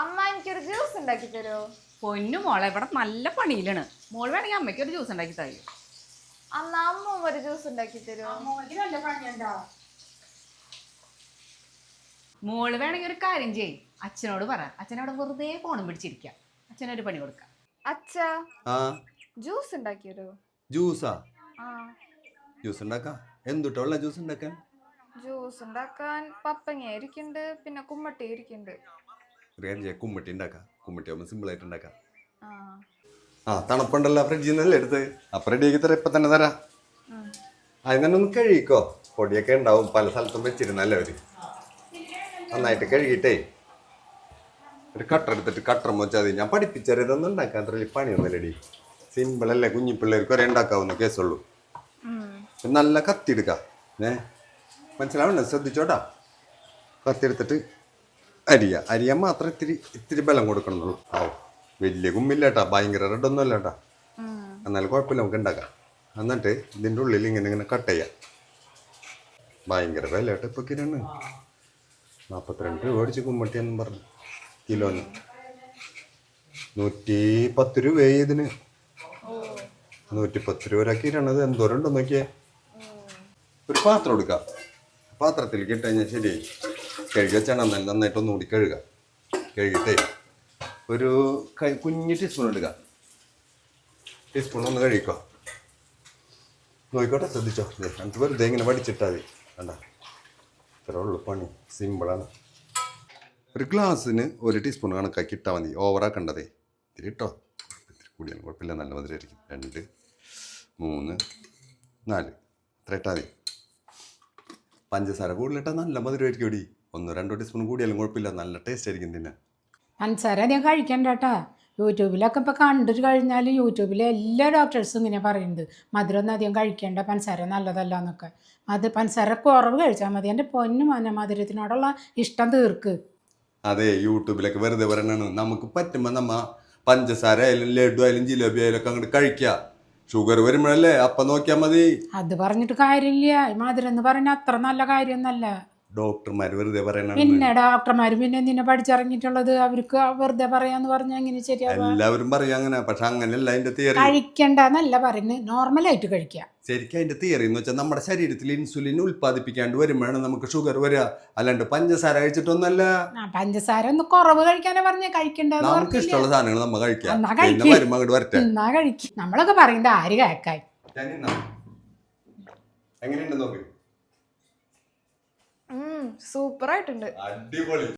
അമ്മ എനിക്കൊരു ജ്യൂസ് ഉണ്ടാക്കി തരുമോ? പൊന്നു മോളെ ഇവിടെ നല്ല പണിയിലാണ്. മോള് വേണമെങ്കിൽ അമ്മയ്ക്ക് ഒരു ജ്യൂസ് ഉണ്ടാക്കി തരും. അമ്മ അമ്മ ഒരു ജ്യൂസ് ഉണ്ടാക്കി തരുമോ? മോള് വേണമെങ്കിൽ ഒരു കാര്യം ചെയ്യും, അച്ഛനോട് പറ. അച്ഛനവിടെ വെറുതെ ഫോണും പിടിച്ചിരിക്കാം. അച്ഛനൊരു പണി കൊടുക്കാം. അച്ഛാ, ആ ജ്യൂസ് ഉണ്ടാക്കി തരുമോ? ജ്യൂസാ? ആ, ജ്യൂസ് ഉണ്ടാക്കാം. എന്തുട്ടുള്ള ജ്യൂസ് ഉണ്ടാക്കാൻ? ജ്യൂസ് ഉണ്ടാക്കാൻ പപ്പങ്ങ ഇരിക്കുന്നുണ്ട്, പിന്നെ കുമ്മട്ടി ഇരിക്കുന്നുണ്ട്. ഒരു കാര്യം ചെയ്യാം, കുമ്മട്ടി ഉണ്ടാക്കാം. കുമ്മട്ടി ആകുമ്പോൾ സിമ്പിളായിട്ട് ഉണ്ടാക്കാം. ആ, ആ തണുപ്പുണ്ടല്ലോ, ഫ്രിഡ്ജിൽ നിന്നല്ലേ എടുത്ത്. അപ്പം റെഡിയാക്കി തരാം, ഇപ്പം തന്നെ തരാം. അതിന് തന്നെ ഒന്ന് കഴുകിക്കോ. പൊടിയൊക്കെ ഉണ്ടാവും, പല സ്ഥലത്തും വെച്ചിരുന്നല്ലേ അവർ. നന്നായിട്ട് കഴുകിയിട്ടേ ഒരു കട്ടർ എടുത്തിട്ട് കട്ടർ വെച്ചാൽ മതി. ഞാൻ പഠിപ്പിച്ചറിയതൊന്നും ഉണ്ടാക്കാൻ അത്ര പണിയൊന്നുമില്ലടി. സിമ്പിളല്ലേ, കുഞ്ഞി പിള്ളേർക്ക് വരെ ഉണ്ടാക്കാവുന്ന കേസുള്ളൂ. നല്ല കത്തി എടുക്കാം. മനസ്സിലാവണ്ട, ശ്രദ്ധിച്ചോട്ടാ. കത്തി എടുത്തിട്ട് അരിയാൻ മാത്രം ഇത്തിരി ബലം കൊടുക്കണമെന്നുള്ളൂ. ആ വലിയ കുമ്മില്ല കേട്ടാ, ഭയങ്കര റെഡൊന്നും അല്ല കേട്ടാ. എന്നാലും കുഴപ്പമില്ല, നമുക്ക് ഉണ്ടാക്കാം. എന്നിട്ട് ഇതിൻ്റെ ഉള്ളിൽ ഇങ്ങനെ കട്ട് ചെയ്യാം. ഭയങ്കര വില കേട്ടോ ഇപ്പോൾ കിരാണ്. 42 രൂപ മേടിച്ച് കുമ്മട്ടിയെന്നും പറഞ്ഞു കിലോന്. 110 രൂപ ഇതിന്. 110 രൂപ കിരണത് എന്തോരം ഉണ്ടോ നോക്കിയേ. ഒരു പാത്രം എടുക്കാം. പാത്രത്തിലേക്ക് ഇട്ട് കഴിഞ്ഞാൽ ശരിയായി. കഴുകി വെച്ചാൽ നന്നായിട്ട് ഒന്നുകൂടി കഴുകുക. കഴുകിട്ടേ ഒരു കുഞ്ഞ് ടീസ്പൂൺ എടുക്കുക. ടീസ്പൂൺ ഒന്ന് കഴുകിക്കോ. നോക്കിക്കോട്ടെ, ശ്രദ്ധിച്ചോ. എന്നിട്ട് വെറുതെ ഇങ്ങനെ വടിച്ചിട്ടാൽ മതി. വേണ്ട, ഇത്രേ ഉള്ളൂ പണി, സിമ്പിളാണ്. ഒരു ഗ്ലാസ്സിന് 1 ടീസ്പൂൺ കണക്കാക്കി ഇട്ടാൽ മതി, ഓവറാക്കണ്ടതേ. ഇത്തിരി ഇട്ടോ, ഇത്തിരി കൂടിയാണ് കുഴപ്പമില്ല, നല്ല മധുരമായിരിക്കും. 2, 3, 4 ഇത്ര ഇട്ടാൽ മതി. പഞ്ചസാര കൂടുതലിട്ടാൽ നല്ല മധുരമായിരിക്കും ഇവിടെ. 1-2 ടീസ്പൂൺ കൂടിയാലും കുഴപ്പമില്ല, നല്ല ടേസ്റ്റ് ആയിരിക്കും തിന്നാൻ. പഞ്ചസാര അധികം കഴിക്കണ്ട കേട്ടാ. യൂട്യൂബിലൊക്കെ ഇപ്പോൾ കണ്ടിട്ട് കഴിഞ്ഞാൽ യൂട്യൂബിലെ എല്ലാ ഡോക്ടേഴ്സും ഇങ്ങനെ പറയുന്നുണ്ട്, മധുരമൊന്നും അധികം കഴിക്കേണ്ട, പഞ്ചസാര നല്ലതല്ല എന്നൊക്കെ. പഞ്ചസാര കുറവ് കഴിച്ചാൽ മതി. എൻ്റെ പൊന്നു മോനെ, മധുരത്തിനോടുള്ള ഇഷ്ടം തീർക്ക്. അതെ, യൂട്യൂബിലൊക്കെ വെറുതെ പറയണതാണ്. നമുക്ക് പറ്റുമ്പോൾ നമ്മ പഞ്ചസാര ആയാലും ലഡു ആയാലും ജിലേബി ആയാലും ഒക്കെ അങ്ങോട്ട് കഴിക്കുക. ഷുഗർ വരുമ്പോഴല്ലേ അപ്പം നോക്കിയാൽ മതി. അത് പറഞ്ഞിട്ട് കാര്യമില്ല. മധുരം എന്ന് പറഞ്ഞാൽ അത്ര നല്ല കാര്യമൊന്നല്ല. ഡോക്ടർമാർ വെറുതെ പറയണ. പിന്നെ ഡോക്ടർമാർ പിന്നെ എന്തിനാ പഠിച്ചിറങ്ങിയിട്ടുള്ളത്? അവർക്ക് വെറുതെ പറയാന്ന് പറഞ്ഞാൽ എങ്ങനെ ശരിയാവും? എല്ലാവരും പറയും അങ്ങനെ, പക്ഷെ അങ്ങനെയല്ല അതിന്റെ തിയറി. കഴിക്കണ്ടെന്നല്ല പറയുന്നത്, നോർമലായിട്ട് കഴിക്കുക. ശരിക്കും അതിന്റെ തിയറി എന്ന് വെച്ചാൽ നമ്മുടെ ശരീരത്തിൽ ഇൻസുലിൻ ഉൽപ്പാദിപ്പിക്കാണ്ട് വരുമ്പോഴാണ് നമുക്ക് ഷുഗർ വരിക, അല്ലാണ്ട് പഞ്ചസാര കഴിച്ചിട്ടൊന്നല്ല. പഞ്ചസാര ഒന്ന് കുറവ് കഴിക്കാനേ പറഞ്ഞ, കഴിക്കണ്ട. നമുക്ക് ഇഷ്ടമുള്ള സാധനങ്ങൾ നമ്മൾ കഴിക്കാം. എന്നാ കഴിക്കും. നമ്മളൊക്കെ പറയുന്നത് ആര് കേക്കായി. എങ്ങനെയുണ്ട് നോക്ക്. സൂപ്പറായിട്ടുണ്ട്. അടിപൊളി.